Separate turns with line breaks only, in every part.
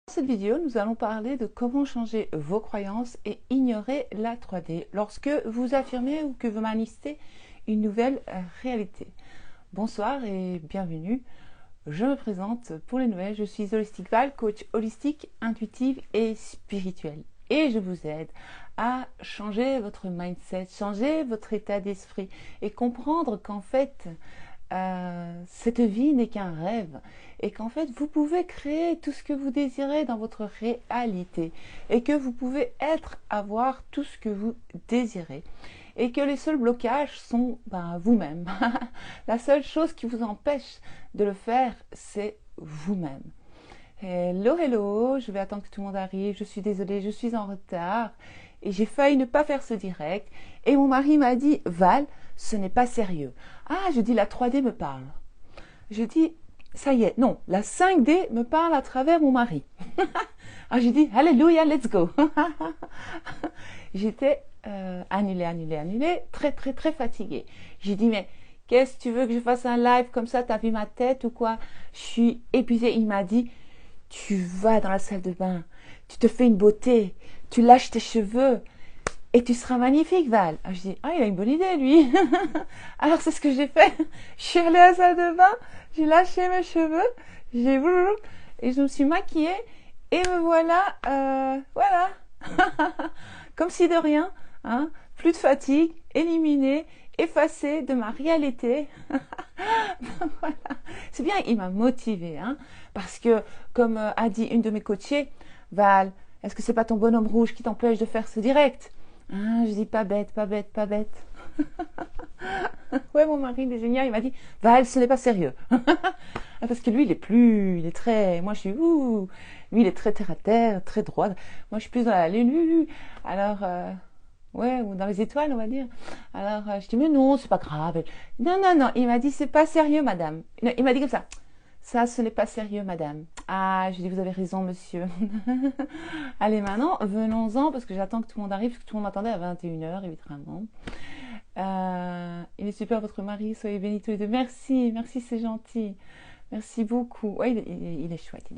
Dans cette vidéo, nous allons parler de comment changer vos croyances et ignorer la 3D lorsque vous affirmez ou que vous manifestez une nouvelle réalité. Bonsoir et bienvenue. Je me présente pour les nouvelles. Je suis Holistic Val, coach holistique, intuitive et spirituelle. Et je vous aide à changer votre mindset, changer votre état d'esprit et comprendre qu'en fait, cette vie n'est qu'un rêve et qu'en fait vous pouvez créer tout ce que vous désirez dans votre réalité et que vous pouvez avoir tout ce que vous désirez et que les seuls blocages sont vous-même. La seule chose qui vous empêche de le faire, c'est vous-même. Hello, hello, je vais attendre que tout le monde arrive, je suis désolée, je suis en retard et j'ai failli ne pas faire ce direct et mon mari m'a dit: Val, ce n'est pas sérieux. Ah, je dis, la 3D me parle. Je dis, ça y est, non, la 5D me parle à travers mon mari. Ah, je dis, alléluia, let's go. J'étais annulée, très fatiguée. J'ai dit, mais qu'est-ce que tu veux que je fasse un live comme ça? T'as vu ma tête ou quoi? Je suis épuisée. Il m'a dit, tu vas dans la salle de bain, tu te fais une beauté, tu lâches tes cheveux et tu seras magnifique, Val. Je dis, ah, il a une bonne idée, lui. Alors, c'est ce que j'ai fait. Je suis allée à la salle de bain, j'ai lâché mes cheveux, et je me suis maquillée, et me voilà, voilà. Comme si de rien, hein, plus de fatigue, éliminée, effacée de ma réalité. Voilà. C'est bien, il m'a motivée, hein, parce que, comme a dit une de mes coachées, Val, est-ce que c'est pas ton bonhomme rouge qui t'empêche de faire ce direct? Ah, je dis, pas bête. Ouais, mon mari, il est génial, il m'a dit, Val, ce n'est pas sérieux. Parce que lui, il est très, moi je suis, lui il est très terre à terre, très droit. Moi je suis plus dans la lune, alors, ouais, ou dans les étoiles, on va dire. Alors, je dis, mais non, c'est pas grave. Non, il m'a dit, c'est pas sérieux, madame. Non, il m'a dit comme ça, ce n'est pas sérieux, madame. Ah, je dis, vous avez raison, monsieur. Allez, maintenant, venons-en, parce que j'attends que tout le monde arrive, parce que tout le monde m'attendait à 21h, évidemment. Il est super, votre mari, soyez bénis tous les deux. Merci, c'est gentil. Merci beaucoup. Ouais, il est chouette.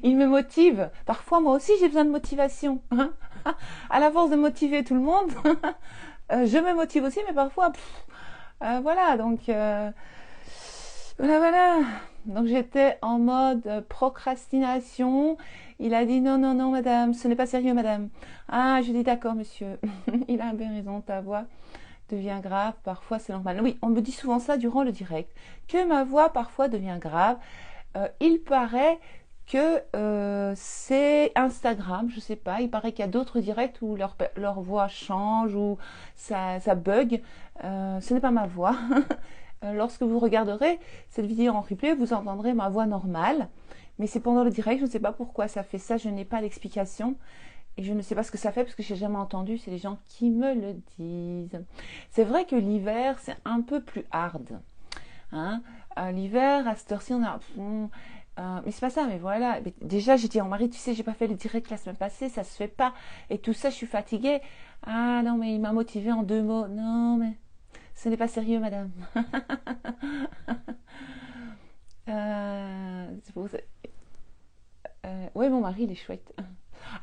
Il me motive. Parfois, moi aussi, j'ai besoin de motivation. À la force de motiver tout le monde, je me motive aussi, mais parfois, voilà, donc... Voilà. Donc j'étais en mode procrastination. Il a dit non, madame, ce n'est pas sérieux, madame. Ah, je dis d'accord, monsieur. Il a bien raison, ta voix devient grave, parfois c'est normal. Oui, on me dit souvent ça durant le direct, que ma voix parfois devient grave. Il paraît que c'est Instagram, je sais pas, il paraît qu'il y a d'autres directs où leur voix change ou ça bug. Ce n'est pas ma voix. Lorsque vous regarderez cette vidéo en replay, vous entendrez ma voix normale, mais c'est pendant le direct, je ne sais pas pourquoi ça fait ça, je n'ai pas d'explication et je ne sais pas ce que ça fait parce que je n'ai jamais entendu, c'est les gens qui me le disent. C'est vrai que l'hiver, c'est un peu plus hard. Hein, l'hiver, à cette heure-ci, on a... mais c'est pas ça, mais voilà. Mais déjà, j'ai dit à mon mari, tu sais, j'ai pas fait le direct la semaine passée, ça se fait pas. Et tout ça, je suis fatiguée. Ah non, mais il m'a motivée en 2 mots. Non, mais... ce n'est pas sérieux, madame. Ouais, mon mari, il est chouette.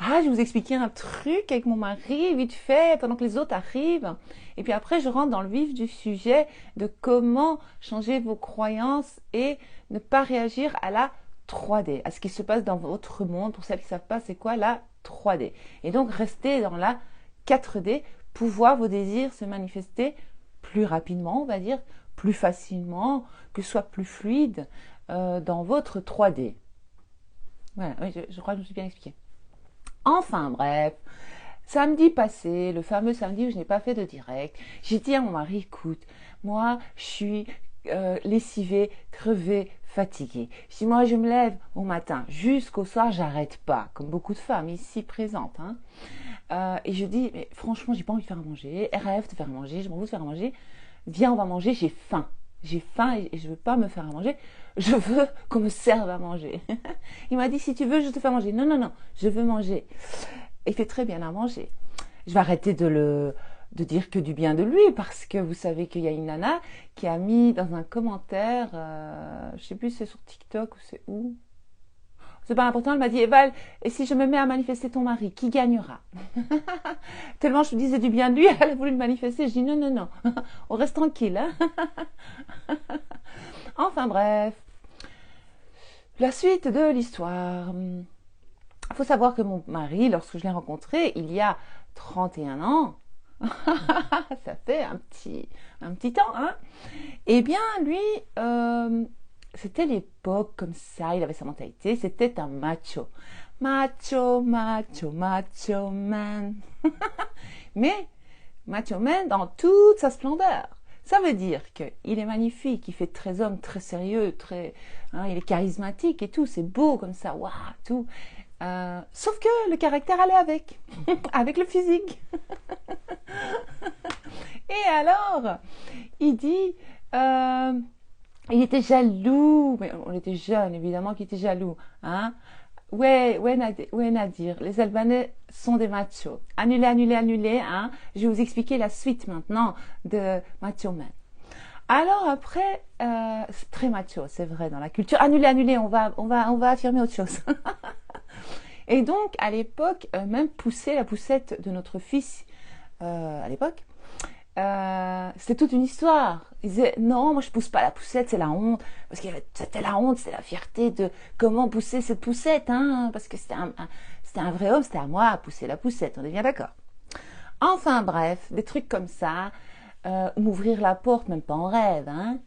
Ah, je vais vous expliquer un truc avec mon mari, vite fait, pendant que les autres arrivent. Et puis après, je rentre dans le vif du sujet de comment changer vos croyances et ne pas réagir à la 3D, à ce qui se passe dans votre monde. Pour celles qui ne savent pas, c'est quoi la 3D. Et donc, rester dans la 4D pour voir vos désirs se manifester plus rapidement, on va dire, plus facilement, que ce soit plus fluide dans votre 3D. Voilà, oui, je crois que je me suis bien expliquée. Enfin bref, samedi passé, le fameux samedi où je n'ai pas fait de direct, j'ai dit à mon mari, écoute, moi je suis lessivée, crevée, fatiguée. Je dis, moi je me lève au matin, jusqu'au soir, j'arrête pas, comme beaucoup de femmes ici présentes. Hein. Et je dis, mais franchement, j'ai pas envie de faire à manger, rêve de faire à manger, je m'en fous de faire à manger, viens, on va manger, j'ai faim. J'ai faim et je veux pas me faire à manger, je veux qu'on me serve à manger. Il m'a dit, si tu veux, je te fais à manger. Non, je veux manger. Il fait très bien à manger. Je vais arrêter de dire que du bien de lui, parce que vous savez qu'il y a une nana qui a mis dans un commentaire, je sais plus si c'est sur TikTok ou c'est où, c'est pas important. Elle m'a dit, Eval, et si je me mets à manifester ton mari, qui gagnera? Tellement je me disais du bien de lui, elle a voulu le manifester. Je dis, non, non, non, on reste tranquille. Hein. Enfin bref, la suite de l'histoire. Il faut savoir que mon mari, lorsque je l'ai rencontré, il y a 31 ans, ça fait un petit temps, hein. Eh bien, lui, c'était l'époque comme ça, il avait sa mentalité, c'était un macho. Macho, macho, macho man. Mais, macho man dans toute sa splendeur. Ça veut dire qu'il est magnifique, il fait très homme, très sérieux, hein, il est charismatique et tout, c'est beau comme ça, waouh, tout. Sauf que le caractère allait avec, avec le physique. Et alors, il dit, il était jaloux, mais on était jeunes, évidemment qu'il était jaloux. Hein? Ouais, Nadir, les Albanais sont des machos. Annulez, annulez, annulez. Hein? Je vais vous expliquer la suite maintenant de Macho Man. Alors après, c'est très macho, c'est vrai, dans la culture. Annulez, annulez, on va affirmer autre chose. Et donc, à l'époque, même pousser la poussette de notre fils, à l'époque, c'était toute une histoire. Il disait, non, moi je pousse pas la poussette, c'est la honte. Parce que c'était la honte, c'était la fierté de comment pousser cette poussette, hein, parce que c'était un vrai homme, c'était à moi à pousser la poussette, on est bien d'accord. Enfin bref, des trucs comme ça, m'ouvrir la porte, même pas en rêve, hein,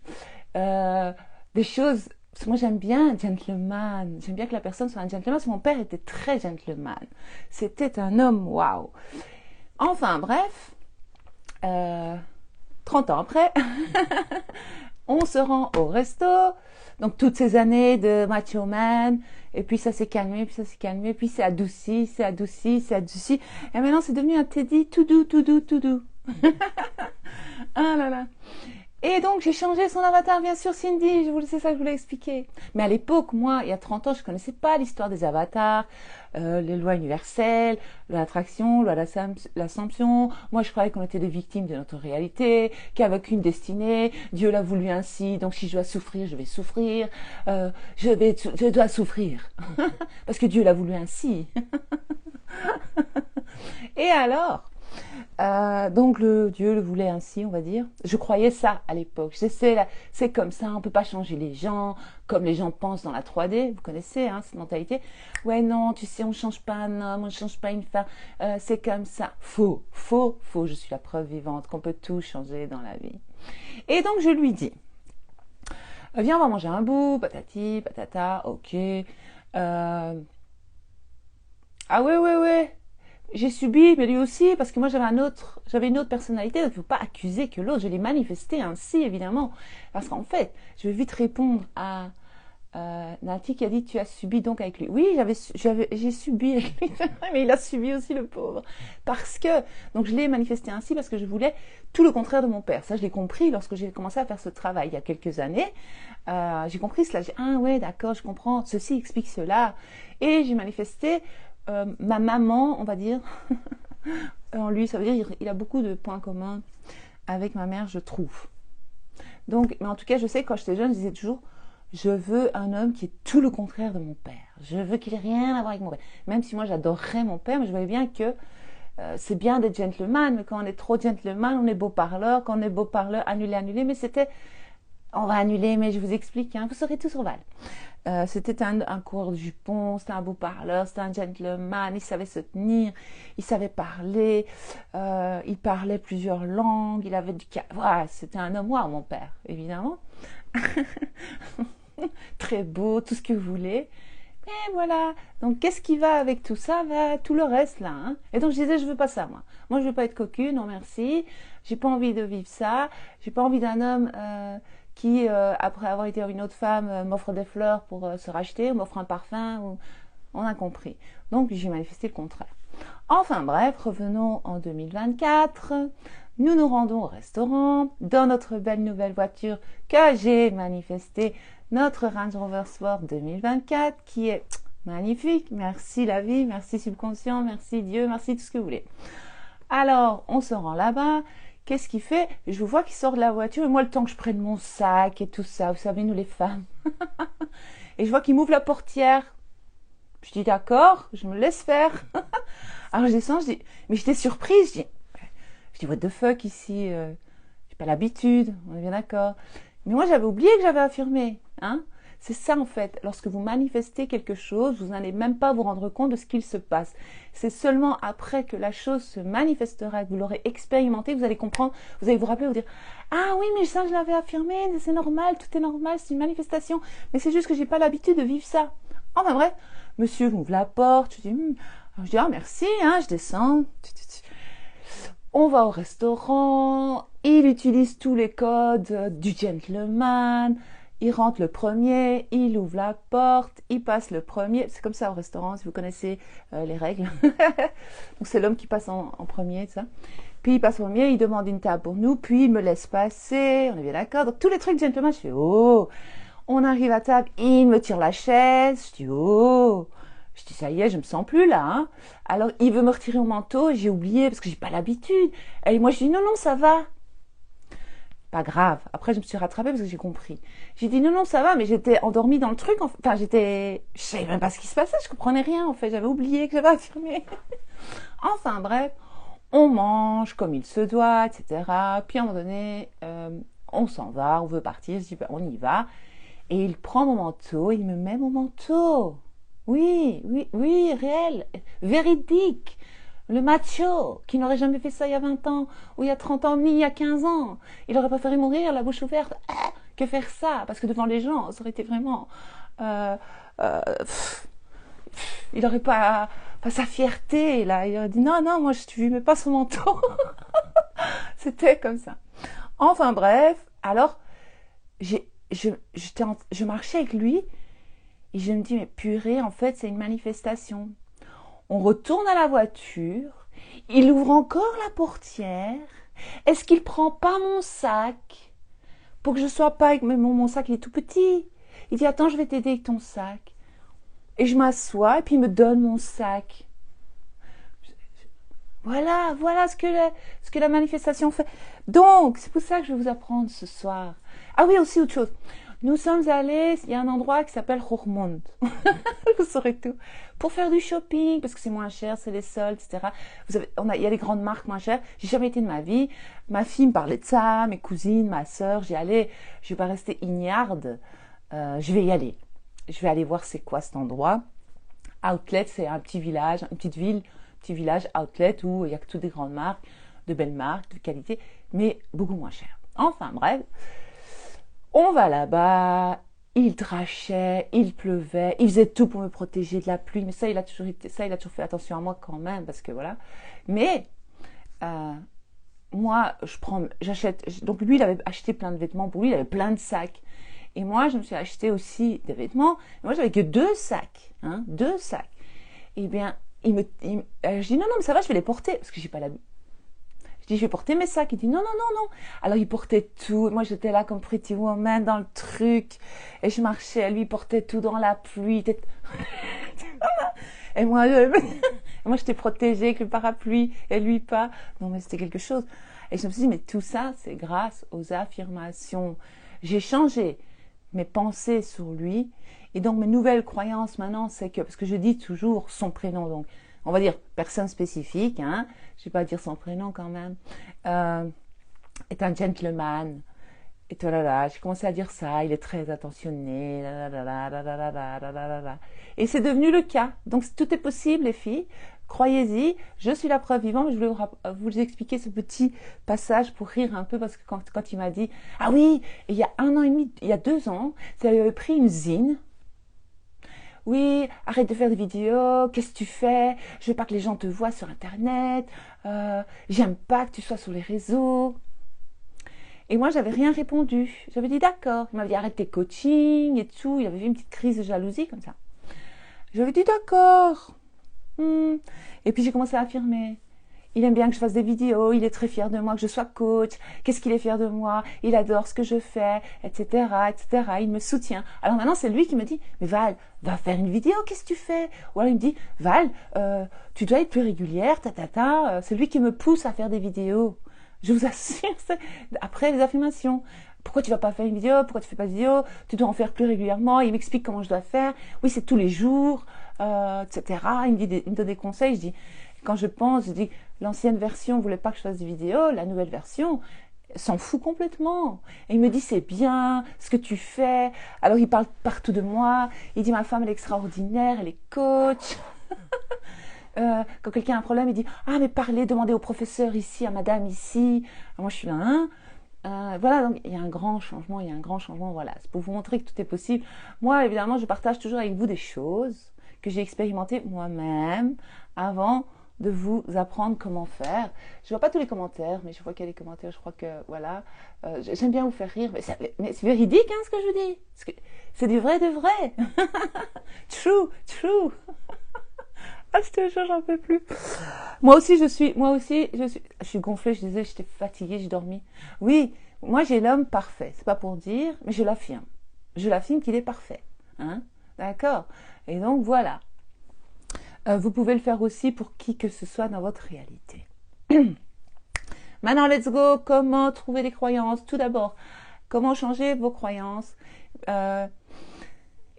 des choses. Parce que moi j'aime bien un gentleman, j'aime bien que la personne soit un gentleman, parce que mon père était très gentleman. C'était un homme, waouh. Enfin bref, 30 ans après, on se rend au resto, donc toutes ces années de macho man, et puis ça s'est calmé, puis ça s'est calmé, puis c'est adouci, c'est adouci, c'est adouci, et maintenant c'est devenu un Teddy tout doux, tout doux, tout doux. Ah là là. Et donc, j'ai changé son avatar, bien sûr, Cindy, c'est ça que je voulais expliquer. Mais à l'époque, moi, il y a 30 ans, je connaissais pas l'histoire des avatars, les lois universelles, l'attraction, l'assomption. Moi, je croyais qu'on était des victimes de notre réalité, qu'il n'y avait qu'une destinée, Dieu l'a voulu ainsi, donc si je dois souffrir, je vais souffrir, je dois souffrir. Parce que Dieu l'a voulu ainsi. Et alors, donc Dieu le voulait ainsi, on va dire. Je croyais ça à l'époque. C'est comme ça, on peut pas changer les gens, comme les gens pensent dans la 3D. Vous connaissez hein, cette mentalité. Ouais, non, tu sais, on change pas un homme, on change pas une femme. C'est comme ça. Faux, faux, faux. Je suis la preuve vivante qu'on peut tout changer dans la vie. Et donc je lui dis, viens, on va manger un bout, patati, patata, ok. Ah ouais. J'ai subi, mais lui aussi, parce que moi j'avais une autre personnalité, donc il ne faut pas accuser que l'autre. Je l'ai manifesté ainsi, évidemment. Parce qu'en fait, je vais vite répondre à Nati qui a dit tu as subi donc avec lui. Oui, j'ai subi avec lui, mais il a subi aussi le pauvre. Parce que, donc je l'ai manifesté ainsi parce que je voulais tout le contraire de mon père. Ça, je l'ai compris lorsque j'ai commencé à faire ce travail il y a quelques années. J'ai compris cela. Ah ouais, d'accord, je comprends. Ceci explique cela. Et j'ai manifesté ma maman, on va dire, en lui, ça veut dire il a beaucoup de points communs avec ma mère, je trouve. Donc, mais en tout cas, je sais que quand j'étais jeune, je disais toujours, je veux un homme qui est tout le contraire de mon père. Je veux qu'il ait rien à voir avec mon père. Même si moi, j'adorerais mon père, mais je voyais bien que c'est bien d'être gentleman, mais quand on est trop gentleman, on est beau parleur. Quand on est beau parleur, annuler, mais c'était... On va annuler, mais je vous explique, hein, vous saurez tout sur Val. C'était un coureur de jupons, c'était un beau parleur, c'était un gentleman, il savait se tenir, il savait parler, il parlait plusieurs langues, il avait du... Voilà, c'était un homme noir, mon père, évidemment. Très beau, tout ce que vous voulez. Et voilà, donc qu'est-ce qui va avec tout ça? Tout le reste là. Hein. Et donc je disais, je veux pas ça, moi. Moi, je veux pas être cocu, non merci. J'ai pas envie de vivre ça. J'ai pas envie d'un homme... qui, après avoir été avec une autre femme, m'offre des fleurs pour se racheter, ou m'offre un parfum, ou... on a compris. Donc, j'ai manifesté le contraire. Enfin bref, revenons en 2024. Nous nous rendons au restaurant, dans notre belle nouvelle voiture que j'ai manifestée, notre Range Rover Sport 2024, qui est magnifique. Merci la vie, merci subconscient, merci Dieu, merci tout ce que vous voulez. Alors, on se rend là-bas. Qu'est-ce qu'il fait? Je vois qu'il sort de la voiture et moi, le temps que je prenne mon sac et tout ça, vous savez, nous les femmes. Et je vois qu'il m'ouvre la portière. Je dis d'accord, je me laisse faire. Alors je descends, je dis, mais j'étais surprise, je dis what the fuck ici, j'ai pas l'habitude, on est bien d'accord. Mais moi j'avais oublié que j'avais affirmé, hein. C'est ça en fait, lorsque vous manifestez quelque chose, vous n'allez même pas vous rendre compte de ce qu'il se passe. C'est seulement après que la chose se manifestera, que vous l'aurez expérimenté, vous allez comprendre, vous allez vous rappeler, vous dire « Ah oui, mais ça je l'avais affirmé, c'est normal, tout est normal, c'est une manifestation, mais c'est juste que j'ai pas l'habitude de vivre ça. » Enfin bref, monsieur m'ouvre la porte, je dis « Ah merci, hein, je descends. » On va au restaurant, il utilise tous les codes du gentleman, il rentre le premier, il ouvre la porte, il passe le premier. C'est comme ça au restaurant, si vous connaissez les règles. Donc c'est l'homme qui passe en premier, ça. Puis il passe au premier, il demande une table pour nous, puis il me laisse passer, on est bien d'accord. Donc tous les trucs gentleman, je fais oh. On arrive à table, il me tire la chaise, je dis oh. Je dis ça y est, je me sens plus là. Hein. Alors il veut me retirer mon manteau, j'ai oublié parce que j'ai pas l'habitude. Et moi je dis non non ça va. Pas grave. Après je me suis rattrapée parce que j'ai compris. J'ai dit non non ça va, mais j'étais endormie dans le truc. Enfin je savais même pas ce qui se passait, je comprenais rien en fait. J'avais oublié que j'avais affirmé. Enfin bref, on mange comme il se doit, etc. Puis à un moment donné, on s'en va, on veut partir. Je dis ben, on y va. Et il prend mon manteau, il me met mon manteau. Oui, oui, oui, réel, véridique. Le macho, qui n'aurait jamais fait ça il y a 20 ans, ou il y a 30 ans, ni il y a 15 ans. Il aurait préféré mourir la bouche ouverte que faire ça, parce que devant les gens, ça aurait été vraiment... il n'aurait pas sa fierté, là. Il aurait dit, non, non, moi, je ne mets pas son manteau. C'était comme ça. Enfin, bref, alors, je marchais avec lui, et je me dis, mais purée, en fait, c'est une manifestation. On retourne à la voiture, il ouvre encore la portière. Est-ce qu'il prend pas mon sac pour que je sois pas avec mon sac, il est tout petit. Il dit, attends, je vais t'aider avec ton sac. Et je m'assois, et puis il me donne mon sac. Voilà ce que la manifestation fait. Donc, c'est pour ça que je vais vous apprendre ce soir. Ah oui, aussi autre chose. Nous sommes allés, il y a un endroit qui s'appelle Roermond. Vous saurez tout. Pour faire du shopping, parce que c'est moins cher, c'est les soldes, etc. Il y a les grandes marques moins chères. J'ai jamais été de ma vie. Ma fille me parlait de ça, mes cousines, ma sœur. J'y allais. Je vais pas rester ignarde. Je vais y aller. Je vais aller voir c'est quoi cet endroit. Outlet, c'est un petit village, une petite ville, petit village outlet où il y a que toutes des grandes marques, de belles marques, de qualité, mais beaucoup moins cher. Enfin bref. On va là-bas, il drachait, il pleuvait, il faisait tout pour me protéger de la pluie, mais il a toujours fait attention à moi quand même, parce que voilà. Mais, moi, j'achète, donc lui, il avait acheté plein de vêtements, pour lui, il avait plein de sacs. Et moi, je me suis acheté aussi des vêtements, et moi, j'avais que 2 sacs, hein, 2 sacs. Eh bien, je dis non, mais ça va, je vais les porter, parce que j'ai pas l'habitude. Je dis, je vais porter mes sacs. Il dit, non, non, non, non. Alors, il portait tout. Moi, j'étais là comme Pretty Woman dans le truc. Et je marchais. Lui, il portait tout dans la pluie. Et moi, j'étais protégée avec le parapluie. Et lui, pas. Non, mais c'était quelque chose. Et je me suis dit, mais tout ça, c'est grâce aux affirmations. J'ai changé mes pensées sur lui. Et donc, mes nouvelles croyances maintenant, c'est que, parce que je dis toujours son prénom, donc, on va dire personne spécifique, hein, je ne vais pas dire son prénom quand même, est un gentleman. Et voilà, j'ai commencé à dire ça, il est très attentionné, et c'est devenu le cas. Donc tout est possible les filles, croyez-y, je suis la preuve vivante, mais je voulais vous expliquer ce petit passage pour rire un peu, parce que quand il m'a dit, ah oui, il y a 1 an et demi, il y a 2 ans, il avait pris une zine. Oui, arrête de faire des vidéos, qu'est-ce que tu fais? Je veux pas que les gens te voient sur Internet, j'aime pas que tu sois sur les réseaux. Et moi, j'avais rien répondu. J'avais dit d'accord. Il m'avait dit arrête tes coachings et tout. Il avait fait une petite crise de jalousie comme ça. J'avais dit d'accord. Et puis j'ai commencé à affirmer. Il aime bien que je fasse des vidéos, il est très fier de moi, que je sois coach, qu'est-ce qu'il est fier de moi, il adore ce que je fais, etc., etc., il me soutient. Alors maintenant, c'est lui qui me dit, mais Val, va faire une vidéo, qu'est-ce que tu fais? Ou alors il me dit, Val, tu dois être plus régulière, c'est lui qui me pousse à faire des vidéos. Je vous assure, après les affirmations. Pourquoi tu vas pas faire une vidéo? Pourquoi tu fais pas de vidéo? Tu dois en faire plus régulièrement. Il m'explique comment je dois faire. Oui, c'est tous les jours. etc. Il me donne des conseils. Je dis, quand je pense, je dis, l'ancienne version voulait pas que je fasse des vidéos, la nouvelle version s'en fout complètement. Et il me dit, c'est bien ce que tu fais. Alors il parle partout de moi. Il dit, ma femme, elle est extraordinaire, elle est coach. Quand quelqu'un a un problème, il dit, ah mais parlez, demandez au professeur ici, à madame ici. Moi je suis là, hein. Voilà, donc il y a un grand changement, voilà. C'est pour vous montrer que tout est possible. Moi, évidemment, je partage toujours avec vous des choses que j'ai expérimentées moi-même avant de vous apprendre comment faire. Je vois pas tous les commentaires, mais je vois qu'il y a des commentaires, je crois que, voilà. J'aime bien vous faire rire, mais c'est véridique, hein, ce que je dis. C'est du vrai, de vrai. True, true. Ah, je te jure, j'en peux plus. Je suis gonflée, je disais, j'étais fatiguée, j'ai dormi. Oui, moi j'ai l'homme parfait, c'est pas pour dire, mais je l'affirme. Je l'affirme qu'il est parfait. Hein? D'accord? Et donc voilà. Vous pouvez le faire aussi pour qui que ce soit dans votre réalité. Maintenant, let's go. Comment trouver des croyances? Tout d'abord, comment changer vos croyances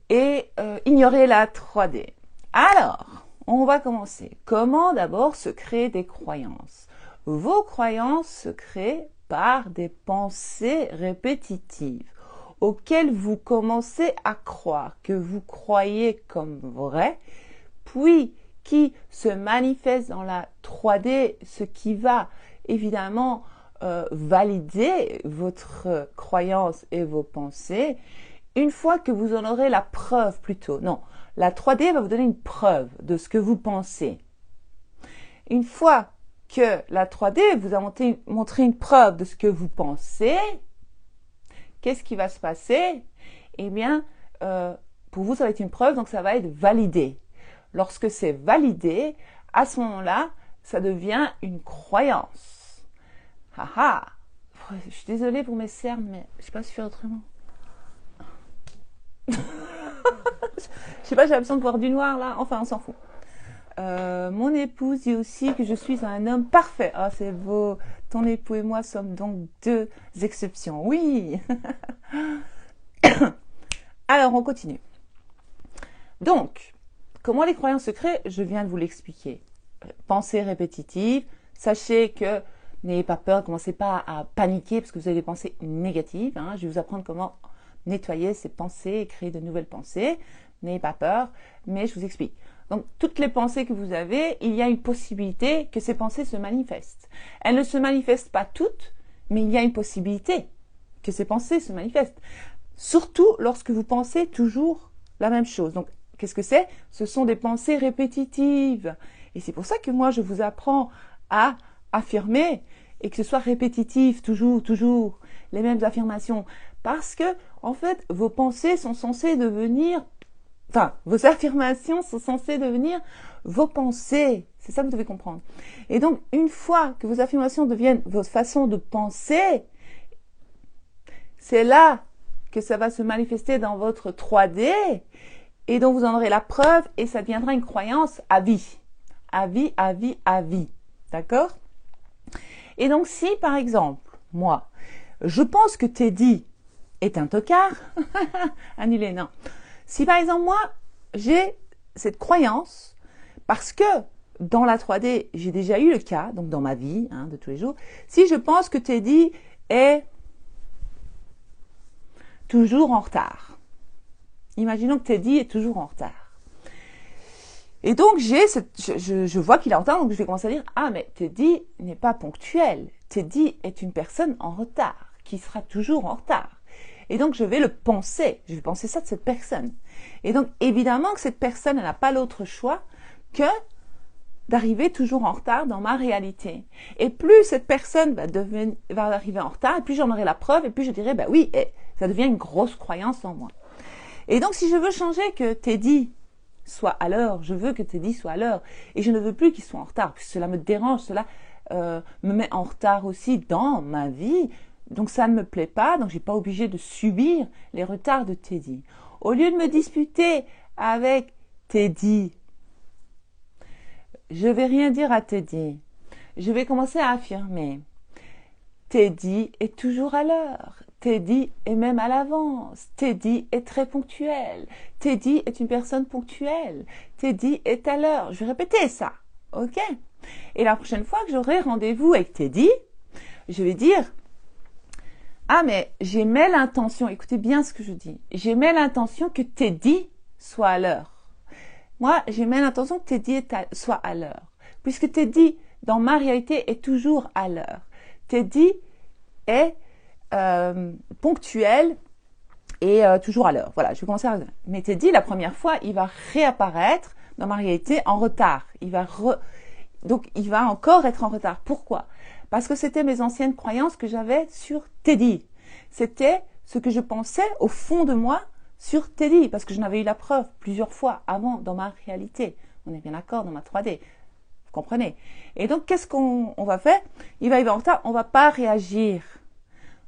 et ignorer la 3D. Alors, on va commencer. Comment d'abord se créer des croyances? Vos croyances se créent par des pensées répétitives auxquelles vous commencez à croire, que vous croyez comme vrai, puis qui se manifestent dans la 3D, ce qui va évidemment valider votre croyance et vos pensées. Une fois que vous en aurez la preuve plutôt, non, la 3D va vous donner une preuve de ce que vous pensez. Une fois que la 3D vous a montré une preuve de ce que vous pensez, qu'est-ce qui va se passer? Eh bien, pour vous, ça va être une preuve, donc ça va être validé. Lorsque c'est validé, à ce moment-là, ça devient une croyance. Haha! Je suis désolée pour mes cernes, mais je ne sais pas si faire autrement. Je sais pas, j'ai l'impression de voir du noir là. Enfin, on s'en fout. Mon épouse dit aussi que je suis un homme parfait. Ah, c'est beau. Ton époux et moi sommes donc deux exceptions. Oui. Alors, on continue. Donc, comment les croyances se créent? Je viens de vous l'expliquer. Pensée répétitive. Sachez que n'ayez pas peur, ne commencez pas à paniquer parce que vous avez des pensées négatives. Hein. Je vais vous apprendre comment nettoyer ces pensées et créer de nouvelles pensées. N'ayez pas peur, mais je vous explique. Donc, toutes les pensées que vous avez, il y a une possibilité que ces pensées se manifestent. Elles ne se manifestent pas toutes, mais il y a une possibilité que ces pensées se manifestent. Surtout lorsque vous pensez toujours la même chose. Donc, qu'est-ce que c'est? Ce sont des pensées répétitives. Et c'est pour ça que moi, je vous apprends à affirmer et que ce soit répétitif, toujours, les mêmes affirmations. Parce que, en fait, vos pensées sont censées devenir, vos affirmations sont censées devenir vos pensées. C'est ça que vous devez comprendre. Et donc, une fois que vos affirmations deviennent votre façon de penser, c'est là que ça va se manifester dans votre 3D et dont vous en aurez la preuve et ça deviendra une croyance à vie. À vie, à vie, à vie. D'accord? Et donc, si, par exemple, moi, je pense que Teddy est un tocard, annulé, non. Si, par exemple, moi, j'ai cette croyance, parce que dans la 3D, j'ai déjà eu le cas, donc dans ma vie, hein, de tous les jours, si je pense que Teddy est toujours en retard. Imaginons que Teddy est toujours en retard. Et donc, je vois qu'il est en retard, donc je vais commencer à dire, ah, mais Teddy n'est pas ponctuel. Teddy est une personne en retard, qui sera toujours en retard. Et donc, je vais le penser. Je vais penser ça de cette personne. Et donc, évidemment que cette personne, elle n'a pas l'autre choix que d'arriver toujours en retard dans ma réalité. Et plus cette personne va arriver en retard, et plus j'en aurai la preuve, et plus je dirai, oui, ça devient une grosse croyance en moi. Et donc, si je veux changer que Teddy soit à l'heure, je veux que Teddy soit à l'heure, et je ne veux plus qu'il soit en retard, puisque cela me dérange, cela me met en retard aussi dans ma vie, donc ça ne me plaît pas, donc je n'ai pas obligé de subir les retards de Teddy. Au lieu de me disputer avec Teddy, je vais rien dire à Teddy. Je vais commencer à affirmer. Teddy est toujours à l'heure. Teddy est même à l'avance. Teddy est très ponctuel. Teddy est une personne ponctuelle. Teddy est à l'heure. Je vais répéter ça. Ok? Et la prochaine fois que j'aurai rendez-vous avec Teddy, je vais dire, ah mais j'émets l'intention, écoutez bien ce que je dis, j'émets l'intention que Teddy soit à l'heure. Moi, j'émets l'intention que Teddy soit à l'heure. Puisque Teddy, dans ma réalité, est toujours à l'heure. Teddy est ponctuel et toujours à l'heure. Voilà, je vais commencer à... Mais Teddy, la première fois, il va réapparaître dans ma réalité en retard. Donc, il va encore être en retard. Pourquoi? Parce que c'était mes anciennes croyances que j'avais sur Teddy. C'était ce que je pensais au fond de moi sur Teddy, parce que j'en avais eu la preuve plusieurs fois avant dans ma réalité. On est bien d'accord, dans ma 3D. Vous comprenez? Et donc, qu'est-ce qu'on va faire? Il va arriver en retard, on va pas réagir.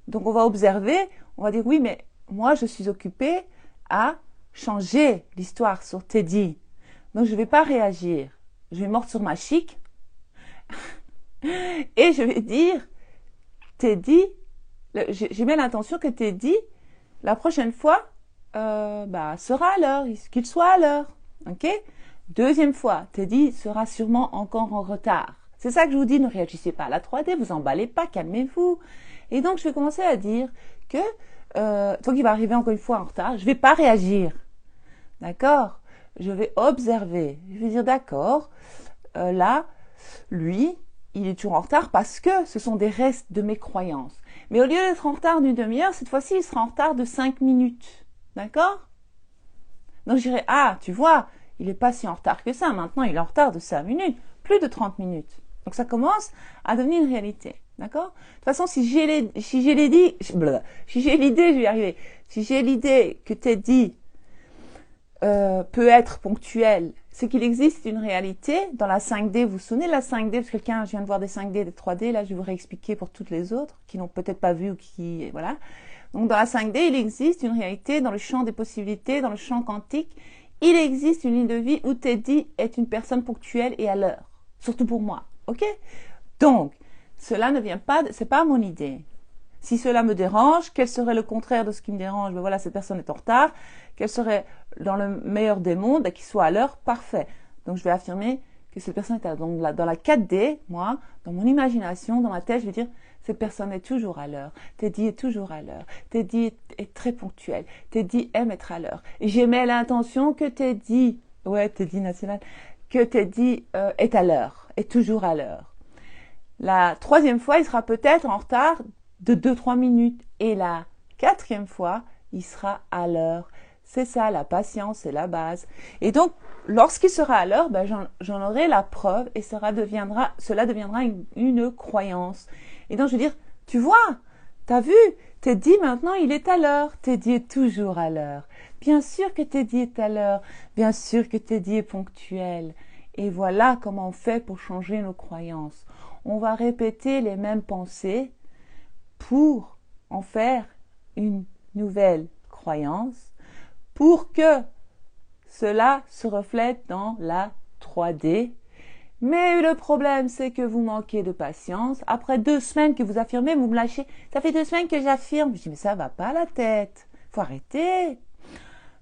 Donc, on va observer, on va dire, oui, mais moi, je suis occupée à changer l'histoire sur Teddy. Donc, je vais pas réagir. Je vais mordre sur ma chic et je vais dire, Teddy, j'ai bien l'intention que Teddy, la prochaine fois, sera à l'heure, qu'il soit à l'heure. Ok? Deuxième fois, Teddy sera sûrement encore en retard. C'est ça que je vous dis, ne réagissez pas à la 3D, vous emballez pas, calmez-vous. Et donc, je vais commencer à dire que, tant qu'il va arriver encore une fois en retard, je vais pas réagir. D'accord? Je vais observer. Je vais dire, d'accord, là, lui, il est toujours en retard parce que ce sont des restes de mes croyances. Mais au lieu d'être en retard d'une demi-heure, cette fois-ci, il sera en retard de 5 minutes. D'accord? Donc, je dirais, ah, tu vois, il n'est pas si en retard que ça. Maintenant, il est en retard de 5 minutes, plus de 30 minutes. Donc, ça commence à devenir une réalité. D'accord? De toute façon, si j'ai l'idée, je vais y arriver. Si j'ai l'idée que Teddy peut être ponctuel, c'est qu'il existe une réalité dans la 5D. Vous vous souvenez de la 5D? Parce que je viens de voir des 5D, des 3D. Là, je vais vous réexpliquer pour toutes les autres qui n'ont peut-être pas vu ou qui, voilà. Donc, dans la 5D, il existe une réalité dans le champ des possibilités, dans le champ quantique. Il existe une ligne de vie où Teddy est une personne ponctuelle et à l'heure. Surtout pour moi. OK? Donc, cela ne vient pas, c'est pas mon idée. Si cela me dérange, quel serait le contraire de ce qui me dérange? Ben voilà, cette personne est en retard. Quel serait, dans le meilleur des mondes, qu'il soit à l'heure? Parfait. Donc, je vais affirmer que cette personne est à l'heure. Donc, dans la 4D, moi, dans mon imagination, dans ma tête, je vais dire, cette personne est toujours à l'heure. Teddy est toujours à l'heure. Teddy est très ponctuel. Teddy aime être à l'heure. Et j'émets l'intention que Teddy, Teddy national, que Teddy est à l'heure, est toujours à l'heure. La troisième fois, il sera peut-être en retard de 2-3 minutes. Et la quatrième fois, il sera à l'heure. C'est ça, la patience, c'est la base. Et donc, lorsqu'il sera à l'heure, j'en aurai la preuve et cela deviendra une croyance. Et donc, je veux dire, tu vois, t'as vu, Teddy, maintenant, il est à l'heure. Teddy est toujours à l'heure. Bien sûr que Teddy est à l'heure. Bien sûr que Teddy est ponctuel. Et voilà comment on fait pour changer nos croyances. On va répéter les mêmes pensées pour en faire une nouvelle croyance, pour que cela se reflète dans la 3D. Mais le problème, c'est que vous manquez de patience. Après 2 semaines que vous affirmez, vous me lâchez. Ça fait 2 semaines que j'affirme. Je dis, mais ça va pas la tête. Faut arrêter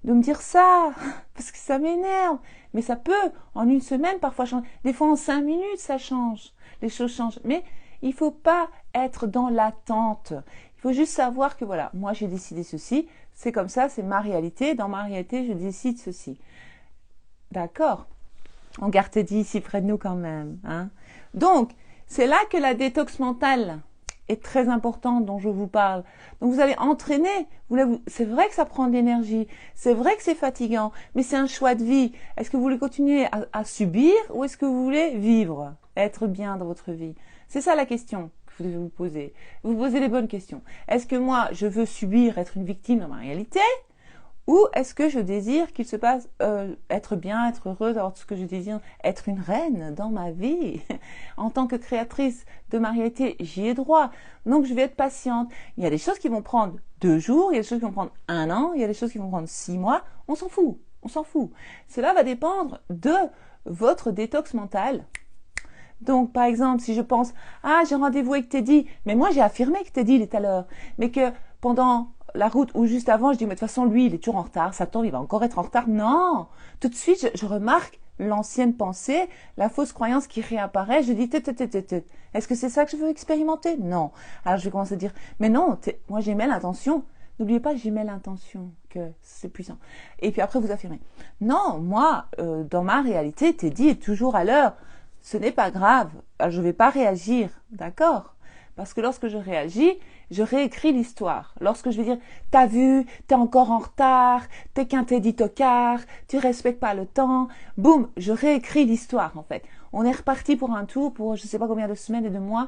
de me dire ça, parce que ça m'énerve. Mais ça peut, en 1 semaine, parfois changer. Des fois, en 5 minutes, ça change. Les choses changent. Mais il faut pas être dans l'attente. Il faut juste savoir que voilà, moi j'ai décidé ceci, c'est comme ça, c'est ma réalité. Dans ma réalité, je décide ceci. D'accord? On garde Teddy ici près de nous quand même. Hein? Donc, c'est là que la détox mentale est très importante dont je vous parle. Donc, vous allez entraîner. C'est vrai que ça prend de l'énergie. C'est vrai que c'est fatigant. Mais c'est un choix de vie. Est-ce que vous voulez continuer à subir ou est-ce que vous voulez vivre, être bien dans votre vie? C'est ça la question que vous devez vous poser. Vous posez les bonnes questions. Est-ce que moi, je veux subir, être une victime dans ma réalité? Ou est-ce que je désire qu'il se passe, être bien, être heureuse, avoir tout ce que je désire, être une reine dans ma vie? En tant que créatrice de ma réalité, j'y ai droit. Donc, je vais être patiente. Il y a des choses qui vont prendre 2 jours, il y a des choses qui vont prendre 1 an, il y a des choses qui vont prendre 6 mois. On s'en fout. On s'en fout. Cela va dépendre de votre détox mental. Donc, par exemple, si je pense, ah, j'ai rendez-vous avec Teddy, mais moi, j'ai affirmé que Teddy, il est à l'heure, mais que pendant la route ou juste avant, je dis, mais de toute façon, lui, il est toujours en retard, ça tombe, il va encore être en retard. Non! Tout de suite, je remarque l'ancienne pensée, la fausse croyance qui réapparaît. Je dis, est-ce que c'est ça que je veux expérimenter? Non. Alors, je vais commencer à dire, mais non, moi, j'aimais l'intention. N'oubliez pas, j'aimais l'intention, que c'est puissant. Et puis après, vous affirmez, non, moi, dans ma réalité, Teddy est toujours à l'heure. Ce n'est pas grave. Alors, je ne vais pas réagir, d'accord? Parce que lorsque je réagis, je réécris l'histoire. Lorsque je vais dire, t'as vu, t'es encore en retard, t'es qu'un Teddy tocard, tu respectes pas le temps, boum, je réécris l'histoire, en fait. On est reparti pour un tour, pour je sais pas combien de semaines et de mois,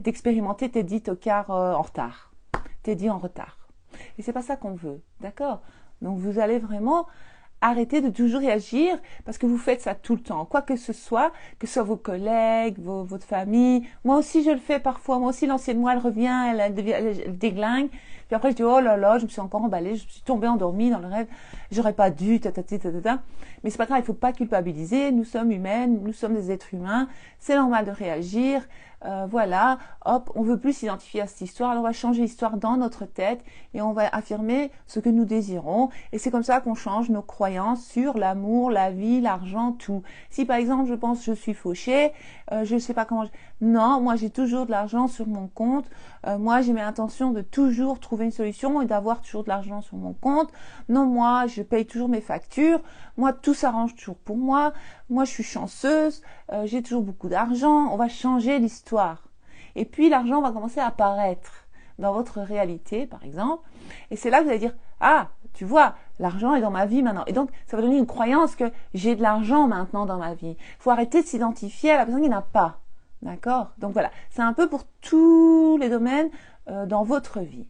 d'expérimenter Teddy tocard en retard. Teddy en retard. Et c'est pas ça qu'on veut, d'accord? Donc vous allez vraiment arrêter de toujours réagir parce que vous faites ça tout le temps. Quoi que ce soit vos collègues, votre famille. Moi aussi, je le fais parfois. Moi aussi, l'ancienne moi, elle revient, elle déglingue. Puis après, je dis, oh là là, je me suis encore emballée, je me suis tombée endormie dans le rêve. J'aurais pas dû, Mais c'est pas grave, il faut pas culpabiliser. Nous sommes humaines, nous sommes des êtres humains. C'est normal de réagir. Voilà, hop, on veut plus s'identifier à cette histoire, alors on va changer l'histoire dans notre tête et on va affirmer ce que nous désirons et c'est comme ça qu'on change nos croyances sur l'amour, la vie, l'argent, tout. Si par exemple je pense je suis fauchée, je sais pas comment non, moi j'ai toujours de l'argent sur mon compte, moi j'ai mes intentions de toujours trouver une solution et d'avoir toujours de l'argent sur mon compte, non moi je paye toujours mes factures, moi tout s'arrange toujours pour moi je suis chanceuse, j'ai toujours beaucoup d'argent, on va changer l'histoire. Et puis l'argent va commencer à apparaître dans votre réalité, par exemple. Et c'est là que vous allez dire, ah, tu vois, l'argent est dans ma vie maintenant. Et donc, ça va donner une croyance que j'ai de l'argent maintenant dans ma vie. Il faut arrêter de s'identifier à la personne qui n'a pas. D'accord? Donc voilà, c'est un peu pour tous les domaines dans votre vie.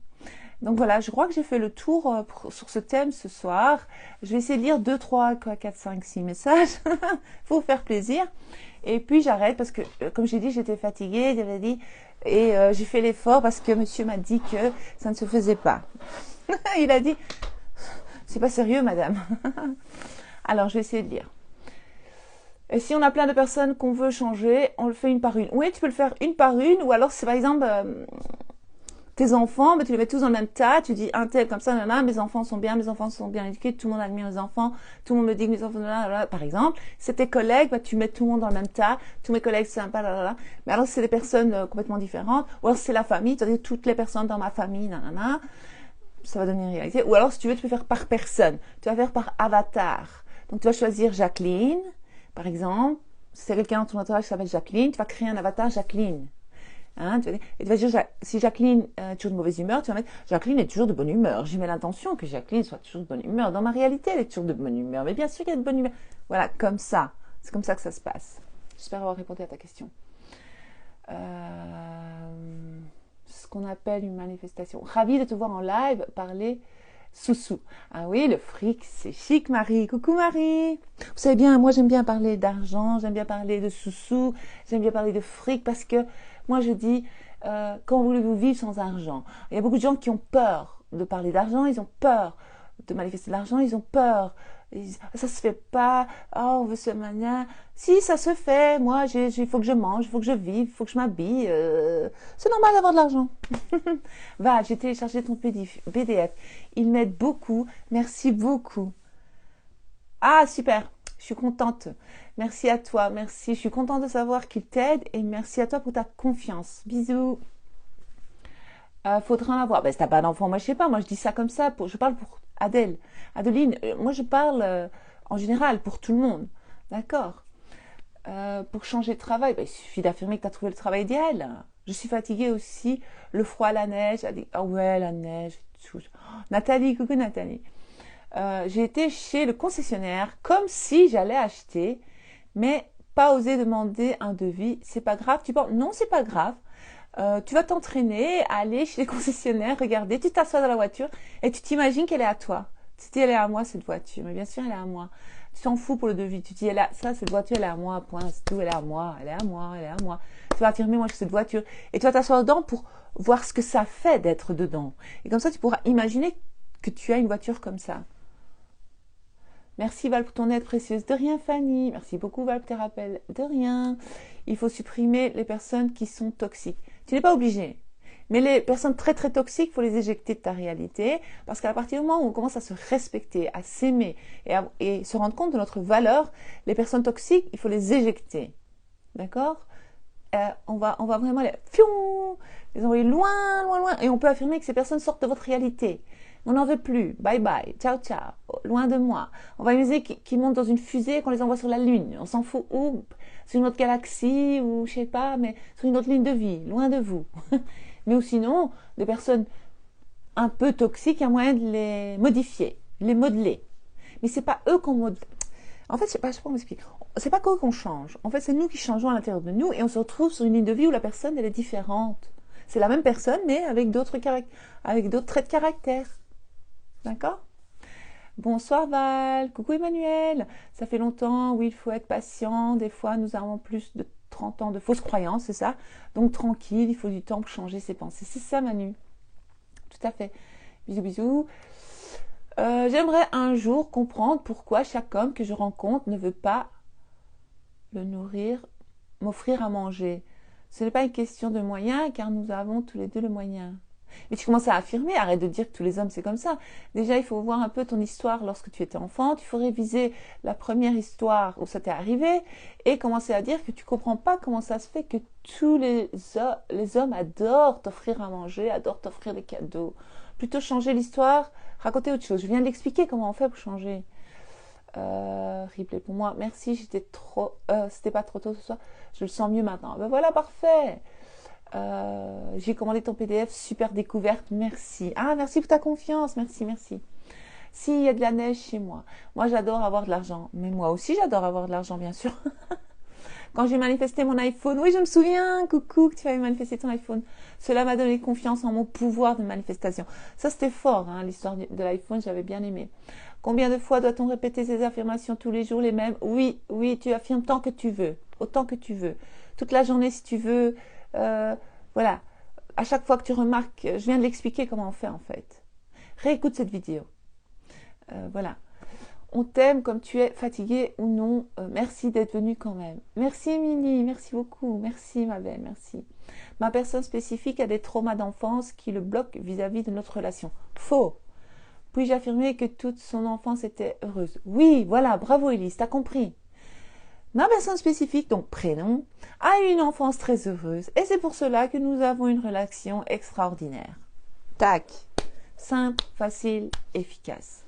Donc voilà, je crois que j'ai fait le tour sur ce thème ce soir. Je vais essayer de lire 2, 3, 4, 5, 6 messages pour vous faire plaisir. Et puis j'arrête parce que, comme j'ai dit, j'étais fatiguée, j'avais dit, et j'ai fait l'effort parce que monsieur m'a dit que ça ne se faisait pas. Il a dit, c'est pas sérieux madame. Alors je vais essayer de lire. Et si on a plein de personnes qu'on veut changer, on le fait une par une. Oui, tu peux le faire une par une, ou alors c'est par exemple... tes enfants, tu les mets tous dans le même tas, tu dis un tel comme ça, mes enfants sont bien éduqués, tout le monde admire mes enfants, tout le monde me dit que mes enfants, par exemple. C'est tes collègues, tu mets tout le monde dans le même tas, tous mes collègues sont sympas, Mais alors c'est des personnes complètement différentes, ou alors c'est la famille, c'est-à-dire toutes les personnes dans ma famille, ça va donner une réalité. Ou alors si tu veux, tu peux faire par personne, tu vas faire par avatar. Donc tu vas choisir Jacqueline, par exemple, si c'est quelqu'un dans ton entourage qui s'appelle Jacqueline, tu vas créer un avatar Jacqueline. Hein, et tu vas dire, si Jacqueline est toujours de mauvaise humeur, tu vas mettre Jacqueline est toujours de bonne humeur. J'ai mis l'intention que Jacqueline soit toujours de bonne humeur. Dans ma réalité, elle est toujours de bonne humeur. Mais bien sûr qu'elle est de bonne humeur. Voilà, comme ça. C'est comme ça que ça se passe. J'espère avoir répondu à ta question. Ce qu'on appelle une manifestation. Ravie de te voir en live parler sous-sous. Ah oui, le fric, c'est chic, Marie. Coucou, Marie. Vous savez bien, moi, j'aime bien parler d'argent, j'aime bien parler de sous-sous, j'aime bien parler de fric parce que moi, je dis, quand voulez-vous vivre sans argent? Il y a beaucoup de gens qui ont peur de parler d'argent, ils ont peur de manifester de l'argent, ils ont peur. Ça se fait pas, oh, on veut se manier. Si, ça se fait, moi, il faut que je mange, il faut que je vive, il faut que je m'habille. C'est normal d'avoir de l'argent. Va, j'ai téléchargé ton PDF. Il m'aide beaucoup. Merci beaucoup. Ah, super. Je suis contente. Merci à toi. Merci. Je suis contente de savoir qu'il t'aide et merci à toi pour ta confiance. Bisous. Faudra en avoir. Ben, si t'as pas d'enfant, moi je sais pas. Moi je dis ça comme ça. Je parle pour Adèle. Adeline, moi je parle en général pour tout le monde. D'accord. Pour changer de travail, ben, il suffit d'affirmer que tu as trouvé le travail idéal. Je suis fatiguée aussi. Le froid, la neige. Elle dit, ah ouais, la neige. Oh, Nathalie, coucou Nathalie. J'ai été chez le concessionnaire comme si j'allais acheter, mais pas osé demander un devis. C'est pas grave. Tu penses, non, c'est pas grave. Tu vas t'entraîner à aller chez les concessionnaires, regarder, tu t'assois dans la voiture et tu t'imagines qu'elle est à toi. Tu te dis, elle est à moi cette voiture, mais bien sûr elle est à moi. Tu t'en fous pour le devis, tu te dis, cette voiture elle est à moi, point, c'est tout, elle est à moi, elle est à moi, elle est à moi. Tu vas affirmer, moi j'ai cette voiture et tu vas t'asseoir dedans pour voir ce que ça fait d'être dedans. Et comme ça tu pourras imaginer que tu as une voiture comme ça. Merci Val pour ton aide précieuse. De rien Fanny. Merci beaucoup Val pour tes rappels. De rien. Il faut supprimer les personnes qui sont toxiques. Tu n'es pas obligé. Mais les personnes très très toxiques, il faut les éjecter de ta réalité, parce qu'à partir du moment où on commence à se respecter, à s'aimer et se rendre compte de notre valeur, les personnes toxiques, il faut les éjecter. D'accord? On va vraiment les envoyer loin, loin, loin. Et on peut affirmer que ces personnes sortent de votre réalité. On n'en veut plus. Bye bye. Ciao, ciao. Loin de moi. On va imaginer qu'ils montent dans une fusée et qu'on les envoie sur la Lune. On s'en fout où? Sur une autre galaxie ou je sais pas, mais sur une autre ligne de vie. Loin de vous. Mais ou sinon, des personnes un peu toxiques, il y a moyen de les modifier, les modeler. Mais c'est pas eux qu'on modèle. En fait, je sais pas comment m'expliquer. C'est pas qu'eux qu'on change. En fait, c'est nous qui changeons à l'intérieur de nous et on se retrouve sur une ligne de vie où la personne, elle est différente. C'est la même personne, mais avec d'autres traits de caractère. D'accord? Bonsoir Val, coucou Emmanuel. Ça fait longtemps, oui, il faut être patient. Des fois, nous avons plus de 30 ans de fausses croyances, c'est ça? Donc tranquille, il faut du temps pour changer ses pensées. C'est ça Manu. Tout à fait. Bisous, bisous. J'aimerais un jour comprendre pourquoi chaque homme que je rencontre ne veut pas le nourrir, m'offrir à manger. Ce n'est pas une question de moyens, car nous avons tous les deux le moyen. Mais tu commences à affirmer, arrête de dire que tous les hommes c'est comme ça. Déjà, il faut voir un peu ton histoire lorsque tu étais enfant. Il faut réviser la première histoire où ça t'est arrivé et commencer à dire que tu comprends pas comment ça se fait que tous les hommes adorent t'offrir à manger, adorent t'offrir des cadeaux. Plutôt changer l'histoire, raconter autre chose. Je viens d'expliquer comment on fait pour changer. Replay pour moi. Merci, c'était pas trop tôt ce soir. Je le sens mieux maintenant. Ben voilà, parfait. J'ai commandé ton PDF, super découverte, merci. Ah, merci pour ta confiance, merci, merci. S'il y a de la neige chez moi, moi j'adore avoir de l'argent, mais moi aussi j'adore avoir de l'argent, bien sûr. Quand j'ai manifesté mon iPhone, oui, je me souviens, coucou, que tu avais manifesté ton iPhone. Cela m'a donné confiance en mon pouvoir de manifestation. Ça, c'était fort, hein, l'histoire de l'iPhone, j'avais bien aimé. Combien de fois doit-on répéter ces affirmations tous les jours, les mêmes? Oui, oui, tu affirmes tant que tu veux, autant que tu veux. Toute la journée si tu veux. Voilà, à chaque fois que tu remarques, je viens de l'expliquer comment on fait en fait. Réécoute cette vidéo. Voilà. On t'aime comme tu es, fatigué ou non. Merci d'être venu quand même. Merci Émilie, merci beaucoup. Merci ma belle, merci. Ma personne spécifique a des traumas d'enfance qui le bloquent vis-à-vis de notre relation. Faux. Puis-je affirmer que toute son enfance était heureuse? Oui, voilà, bravo Elise, t'as compris. Ma personne spécifique, donc prénom, a eu une enfance très heureuse et c'est pour cela que nous avons une relation extraordinaire. Tac, simple, facile, efficace.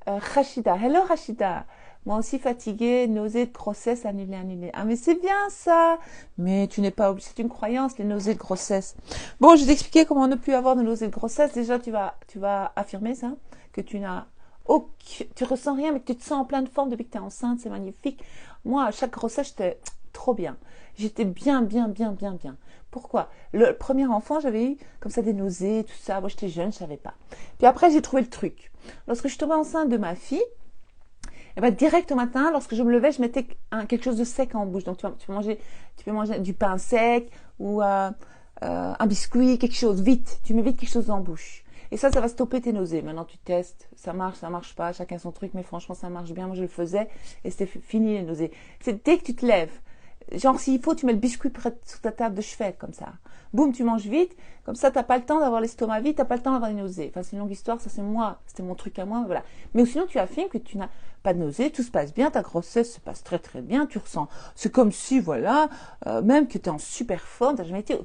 Rachida, hello Rachida, moi aussi fatiguée, nausées de grossesse, annulée. Ah mais c'est bien ça, mais tu n'es pas obligé, c'est une croyance les nausées de grossesse. Bon, je vais t'expliquer comment ne plus avoir de nausées de grossesse. Déjà, tu vas affirmer ça, que tu ressens rien, mais que tu te sens en pleine forme depuis que tu es enceinte, c'est magnifique. Moi, à chaque grossesse, j'étais trop bien. J'étais bien. Pourquoi? Le premier enfant, j'avais eu comme ça des nausées, tout ça. Moi, j'étais jeune, je savais pas. Puis après, j'ai trouvé le truc. Lorsque je suis tombée enceinte de ma fille, et ben, direct au matin, lorsque je me levais, je mettais quelque chose de sec en bouche. Donc, tu peux manger du pain sec ou un biscuit, quelque chose, vite. Tu mets vite quelque chose en bouche. Et ça va stopper tes nausées. Maintenant, tu testes, ça marche pas, chacun son truc, mais franchement, ça marche bien. Moi, je le faisais et c'était fini les nausées. C'est dès que tu te lèves, genre, s'il faut, tu mets le biscuit près sur ta table de chevet, comme ça. Boum, tu manges vite. Comme ça, t'as pas le temps d'avoir l'estomac vide, t'as pas le temps d'avoir des nausées. Enfin, c'est une longue histoire, ça c'est moi, c'était mon truc à moi, voilà. Mais sinon, tu affirmes que tu n'as pas de nausées, tout se passe bien, ta grossesse se passe très très bien, tu ressens, c'est comme si, voilà, même que tu es en super forme, t'as jamais été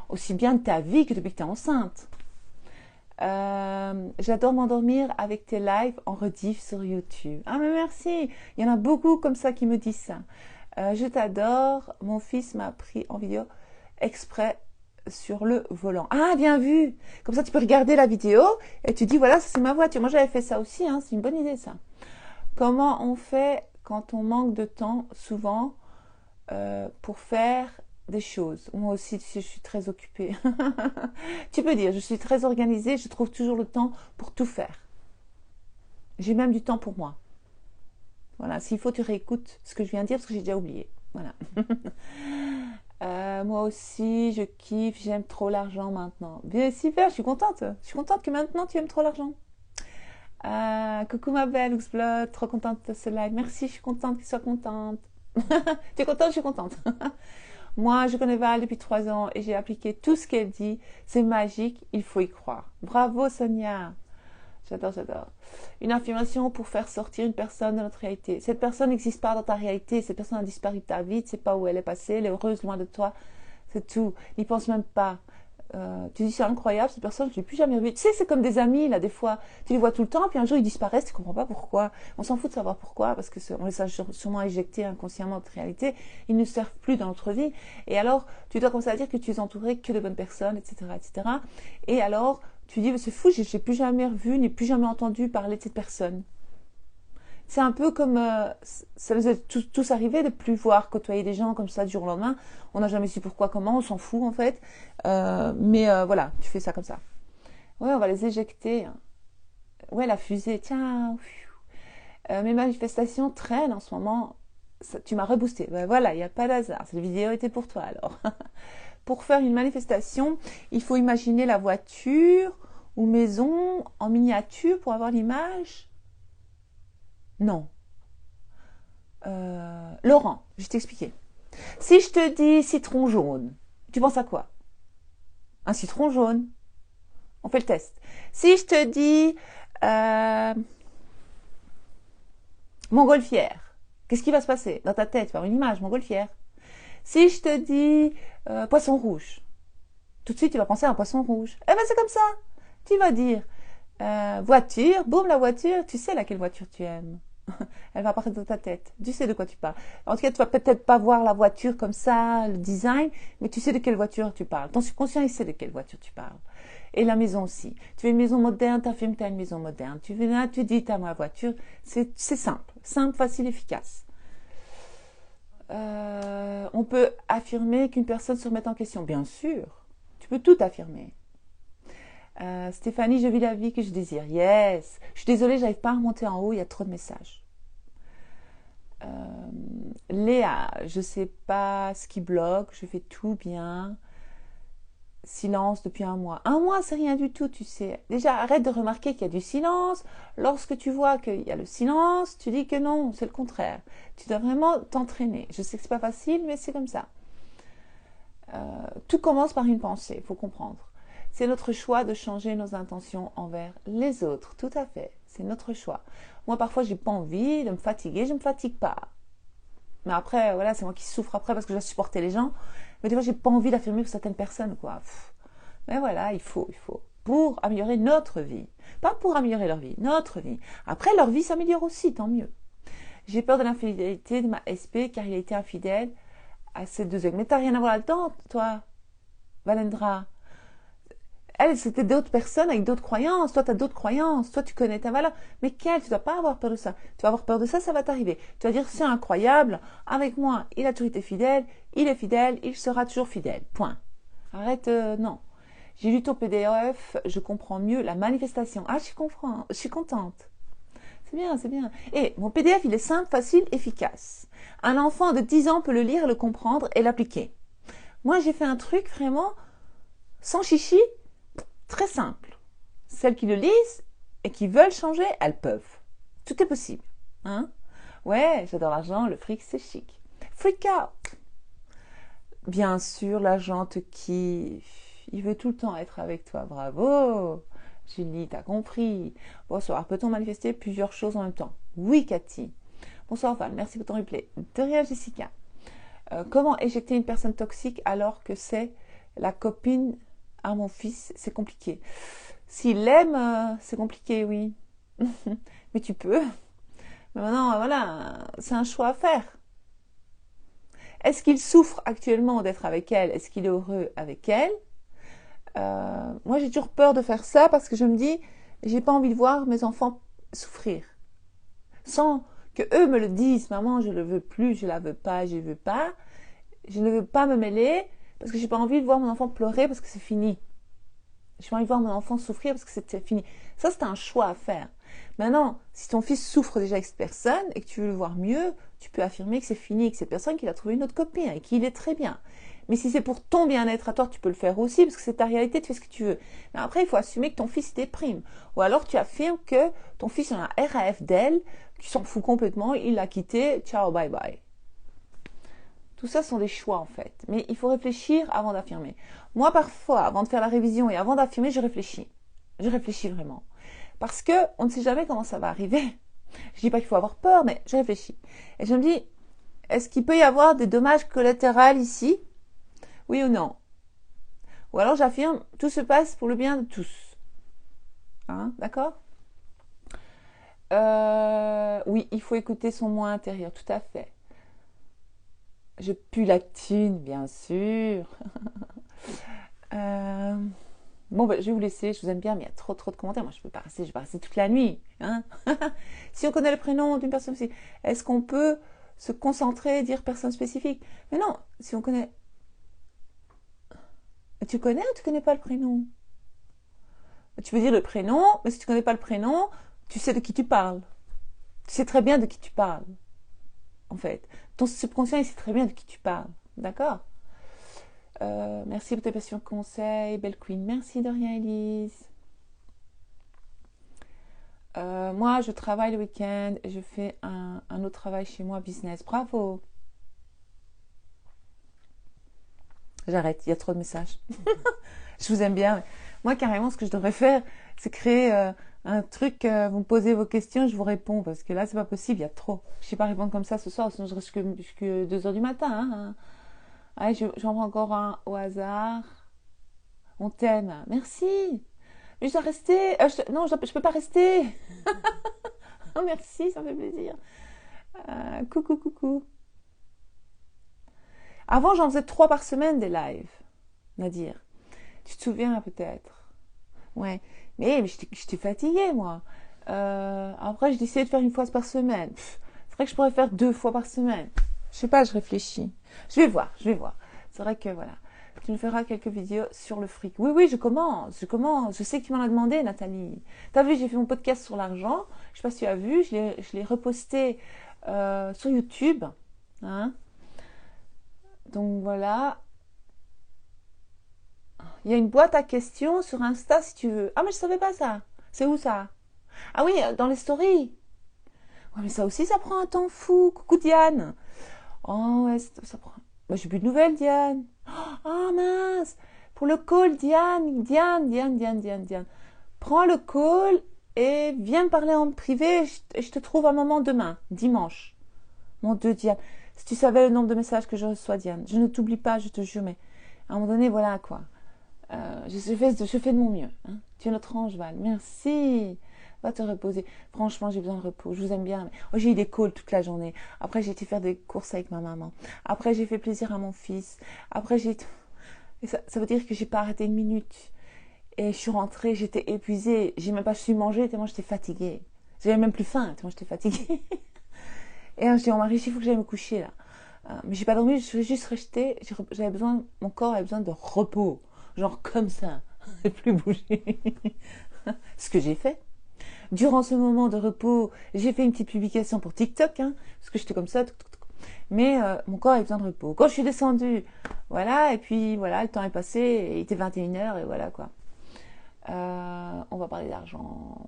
aussi bien de ta vie que depuis que tu es enceinte. J'adore m'endormir avec tes lives en rediff sur YouTube. Ah mais merci, il y en a beaucoup comme ça qui me disent ça. Je t'adore, mon fils m'a pris en vidéo exprès sur le volant. Ah, bien vu. Comme ça tu peux regarder la vidéo et tu dis voilà, ça c'est ma voiture. Moi j'avais fait ça aussi, hein, c'est une bonne idée ça. Comment on fait quand on manque de temps souvent pour faire des choses? Moi aussi, je suis très occupée. Tu peux dire, je suis très organisée, je trouve toujours le temps pour tout faire. J'ai même du temps pour moi. Voilà, s'il faut, tu réécoutes ce que je viens de dire parce que j'ai déjà oublié. Voilà. Moi aussi, je kiffe, j'aime trop l'argent maintenant. Bien, super, je suis contente. Je suis contente que maintenant tu aimes trop l'argent. Coucou ma belle Oxblot, trop contente de ce live. Merci, je suis contente qu'il soit contente. Tu es contente, je suis contente. Moi, je connais Val depuis 3 ans et j'ai appliqué tout ce qu'elle dit. C'est magique, il faut y croire. Bravo Sonia. J'adore, j'adore. Une affirmation pour faire sortir une personne de notre réalité. Cette personne n'existe pas dans ta réalité. Cette personne a disparu de ta vie. Tu ne sais pas où elle est passée. Elle est heureuse loin de toi. C'est tout. N'y pense même pas. Tu dis c'est incroyable, cette personne, je ne l'ai plus jamais revue. Tu sais, c'est comme des amis, là, des fois. Tu les vois tout le temps, puis un jour ils disparaissent, tu ne comprends pas pourquoi. On s'en fout de savoir pourquoi, parce qu'on les a sûrement éjectés inconsciemment de notre réalité. Ils ne servent plus dans notre vie. Et alors, tu dois commencer à dire que tu es entouré que de bonnes personnes, etc., etc. Et alors, tu dis, c'est fou, j'ai plus jamais revu, ni plus jamais entendu parler de cette personne. C'est un peu comme ça nous est tous arrivé de plus voir côtoyer des gens comme ça du jour au lendemain. On n'a jamais su pourquoi, comment, on s'en fout en fait. Mais voilà, tu fais ça comme ça. Ouais, on va les éjecter. Ouais, la fusée, tiens. Mes manifestations traînent en ce moment. Ça, tu m'as reboosté. Ben voilà, il n'y a pas d'hasard. Cette vidéo était pour toi alors. Pour faire une manifestation, il faut imaginer la voiture ou maison en miniature pour avoir l'image. Non. Laurent, je vais t'expliquer. Si je te dis citron jaune, tu penses à quoi? Un citron jaune. On fait le test. Si je te dis montgolfière, qu'est-ce qui va se passer dans ta tête? Tu vas avoir une image, montgolfière. Si je te dis poisson rouge, tout de suite tu vas penser à un poisson rouge. Eh ben c'est comme ça. Tu vas dire voiture, boum, la voiture, tu sais laquelle voiture tu aimes. Elle va apparaître dans ta tête. Tu sais de quoi tu parles. En tout cas, tu vas peut-être pas voir la voiture comme ça, le design, mais tu sais de quelle voiture tu parles. Ton subconscient, il sait de quelle voiture tu parles. Et la maison aussi. Tu veux une maison moderne, tu affirmes que tu as une maison moderne. Tu veux là, tu dis tu as ma voiture. C'est simple. Simple, facile, efficace. On peut affirmer qu'une personne se remette en question. Bien sûr. Tu peux tout affirmer. Stéphanie, je vis la vie que je désire. Yes. Je suis désolée, j'arrive pas à remonter en haut, il y a trop de messages. Léa, je sais pas ce qui bloque, je fais tout bien. Silence depuis 1 mois. 1 mois, c'est rien du tout, tu sais. Déjà, arrête de remarquer qu'il y a du silence. Lorsque tu vois qu'il y a le silence, tu dis que non, c'est le contraire. Tu dois vraiment t'entraîner. Je sais que c'est pas facile, mais c'est comme ça. Tout commence par une pensée, il faut comprendre. C'est notre choix de changer nos intentions envers les autres, tout à fait. C'est notre choix. Moi, parfois, j'ai pas envie de me fatiguer, je me fatigue pas. Mais après, voilà, c'est moi qui souffre après parce que je dois supporter les gens. Mais des fois, j'ai pas envie d'affirmer pour certaines personnes, quoi. Mais voilà, il faut. Pour améliorer notre vie. Pas pour améliorer leur vie, notre vie. Après, leur vie s'améliore aussi, tant mieux. J'ai peur de l'infidélité de ma SP car il a été infidèle à ces 2 ex. Mais t'as rien à voir là-dedans, toi, Valendra. Elle, c'était d'autres personnes avec d'autres croyances. Toi, tu as d'autres croyances. Toi, tu connais ta valeur. Mais quelle? Tu ne dois pas avoir peur de ça. Tu vas avoir peur de ça, ça va t'arriver. Tu vas dire, c'est incroyable. Avec moi, il a toujours été fidèle. Il est fidèle. Il sera toujours fidèle. Point. Arrête, non. J'ai lu ton PDF. Je comprends mieux la manifestation. Ah, je comprends. Je suis contente. C'est bien, c'est bien. Et mon PDF, il est simple, facile, efficace. Un enfant de 10 ans peut le lire, le comprendre et l'appliquer. Moi, j'ai fait un truc vraiment sans chichi. Très simple. Celles qui le lisent et qui veulent changer, elles peuvent. Tout est possible. Hein? Ouais, j'adore l'argent, le fric, c'est chic. Freak out. Bien sûr, l'argent te kiffe. Il veut tout le temps être avec toi. Bravo. Julie, t'as compris. Bonsoir. Peut-on manifester plusieurs choses en même temps? Oui, Cathy. Bonsoir, Val. Merci pour ton replay. De rien, Jessica. Comment éjecter une personne toxique alors que c'est la copine à mon fils? C'est compliqué. S'il l'aime, c'est compliqué, oui. Mais tu peux. Mais maintenant, voilà, c'est un choix à faire. Est-ce qu'il souffre actuellement d'être avec elle? Est-ce qu'il est heureux avec elle? Moi, j'ai toujours peur de faire ça parce que je me dis, j'ai pas envie de voir mes enfants souffrir. Sans que eux me le disent, maman, je le veux plus, je la veux pas, je veux pas. Je ne veux pas me mêler parce que j'ai pas envie de voir mon enfant pleurer parce que c'est fini. J'ai pas envie de voir mon enfant souffrir parce que c'est fini. Ça, c'est un choix à faire. Maintenant, si ton fils souffre déjà avec cette personne et que tu veux le voir mieux, tu peux affirmer que c'est fini, que cette personne qu'il a trouvé une autre copine et qu'il est très bien. Mais si c'est pour ton bien-être à toi, tu peux le faire aussi parce que c'est ta réalité, tu fais ce que tu veux. Mais après, il faut assumer que ton fils déprime. Ou alors, tu affirmes que ton fils en a RAF d'elle, qui s'en fout complètement, il l'a quitté, ciao, bye bye. Tout ça sont des choix en fait. Mais il faut réfléchir avant d'affirmer. Moi, parfois, avant de faire la révision et avant d'affirmer, je réfléchis. Je réfléchis vraiment. Parce que on ne sait jamais comment ça va arriver. Je dis pas qu'il faut avoir peur, mais je réfléchis. Et je me dis, est-ce qu'il peut y avoir des dommages collatéraux ici? Oui ou non? Ou alors j'affirme, tout se passe pour le bien de tous. Hein, d'accord? Oui, il faut écouter son moi intérieur, tout à fait. Je pue la thune, bien sûr. Bon, ben, je vais vous laisser, je vous aime bien, mais il y a trop de commentaires. Moi, je ne vais pas rester toute la nuit. Hein. Si on connaît le prénom d'une personne spécifique, est-ce qu'on peut se concentrer et dire personne spécifique? Mais non, si on connaît... Tu connais ou tu connais pas le prénom? Tu peux dire le prénom, mais si tu connais pas le prénom, tu sais de qui tu parles. Tu sais très bien de qui tu parles, en fait. Ton subconscient, il sait très bien de qui tu parles. D'accord? Merci pour tes patients conseils, belle queen. Merci de rien, Elise. Moi, je travaille le week-end et je fais un autre travail chez moi, business. Bravo. J'arrête, il y a trop de messages. Je vous aime bien. Moi, carrément, ce que je devrais faire, c'est créer un truc. Vous me posez vos questions, je vous réponds. Parce que là, c'est pas possible, il y a trop. Je ne sais pas répondre comme ça ce soir, sinon je reste jusqu'à 2 heures du matin. Hein. Allez, j'en prends encore un au hasard. On t'aime. Merci. Mais je dois rester. Non, je peux pas rester. Oh, merci, ça me fait plaisir. Coucou. Avant, j'en faisais 3 par semaine des lives. Nadir. Tu te souviens peut-être? Ouais. Mais j'étais fatiguée, moi. Après, j'ai décidé de faire 1 fois par semaine. C'est vrai que je pourrais faire 2 fois par semaine. Je sais pas, je réfléchis. Je vais voir. C'est vrai que voilà. Tu me feras quelques vidéos sur le fric. Oui, je commence. Je sais que tu m'en as demandé, Nathalie. T'as vu, j'ai fait mon podcast sur l'argent. Je sais pas si tu as vu. Je l'ai reposté sur YouTube. Hein. Donc voilà. Il y a une boîte à questions sur Insta si tu veux. Ah, mais je savais pas ça. C'est où ça? Ah oui, dans les stories. Ouais, mais ça aussi, ça prend un temps fou. Coucou Diane. Oh, ouais, ça prend. Bah, j'ai plus de nouvelles, Diane. Oh mince. Pour le call, Diane. Prends le call et viens me parler en privé. Je te trouve un moment demain, dimanche. Mon Dieu, Diane. Si tu savais le nombre de messages que je reçois, Diane. Je ne t'oublie pas, je te jure, mais à un moment donné, voilà quoi. Je fais de mon mieux. Hein. Tu es notre ange, Val. Merci. Va te reposer. Franchement, j'ai besoin de repos. Je vous aime bien. Oh, j'ai eu des calls toute la journée. Après, j'ai été faire des courses avec ma maman. Après, j'ai fait plaisir à mon fils. Après, ça veut dire que j'ai pas arrêté 1 minute. Et je suis rentrée, j'étais épuisée. J'ai même pas su manger tellement j'étais fatiguée. J'avais même plus faim tellement j'étais fatiguée. Et je dis au mari, il faut que j'aille me coucher là. Mais j'ai pas dormi, je suis juste restée. J'avais besoin, mon corps avait besoin de repos. Genre comme ça. Et plus bouger. Ce que j'ai fait. Durant ce moment de repos, j'ai fait une petite publication pour TikTok, hein, parce que j'étais comme ça. Mais mon corps avait besoin de repos. Quand je suis descendue, voilà, et puis voilà, le temps est passé, il était 21h, et voilà quoi. On va parler d'argent.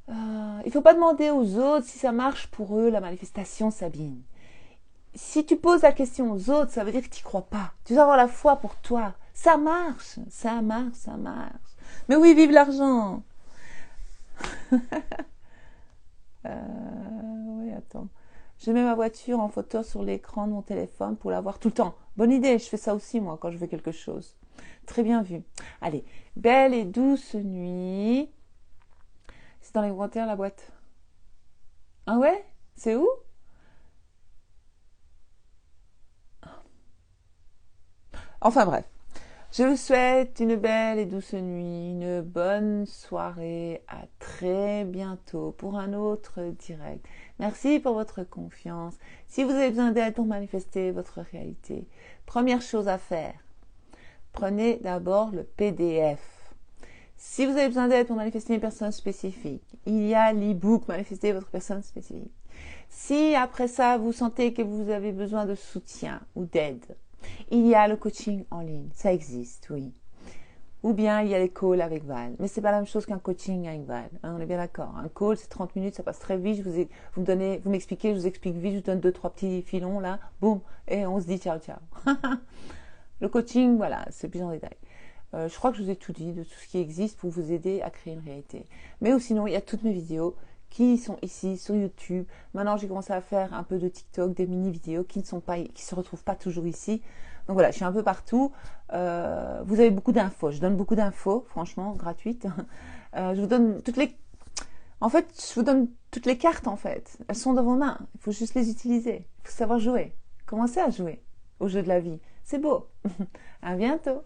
Il faut pas demander aux autres si ça marche pour eux, la manifestation, Sabine. Si tu poses la question aux autres, ça veut dire que tu n'y crois pas. Tu dois avoir la foi pour toi. Ça marche. Mais oui, vive l'argent. Oui, attends. Je mets ma voiture en photo sur l'écran de mon téléphone pour la voir tout le temps. Bonne idée, je fais ça aussi moi quand je veux quelque chose. Très bien vu. Allez, belle et douce nuit. C'est dans les commentaires la boîte. Ah ouais? C'est où? Enfin bref. Je vous souhaite une belle et douce nuit, une bonne soirée. À très bientôt pour un autre direct. Merci pour votre confiance. Si vous avez besoin d'aide pour manifester votre réalité, première chose à faire, prenez d'abord le PDF. Si vous avez besoin d'aide pour manifester une personne spécifique, il y a l'e-book Manifester votre personne spécifique. Si après ça, vous sentez que vous avez besoin de soutien ou d'aide, il y a le coaching en ligne. Ça existe, oui. ou bien il y a les calls avec Val. Mais c'est pas la même chose qu'un coaching avec Val, hein, on est bien d'accord. Un call, c'est 30 minutes, ça passe très vite, vous m'expliquez, je vous explique vite, je vous donne 2-3 petits filons là, boum, et on se dit ciao ciao. Le coaching, voilà, c'est plus en détail. Je crois que je vous ai tout dit de tout ce qui existe pour vous aider à créer une réalité. Mais sinon, il y a toutes mes vidéos qui sont ici sur YouTube. Maintenant, j'ai commencé à faire un peu de TikTok, des mini-vidéos qui se retrouvent pas toujours ici. Donc voilà, je suis un peu partout. Vous avez beaucoup d'infos. Je donne beaucoup d'infos, franchement, gratuites. Je vous donne je vous donne toutes les cartes, en fait. Elles sont dans vos mains. Il faut juste les utiliser. Il faut savoir jouer. Commencez à jouer au jeu de la vie. C'est beau. À bientôt.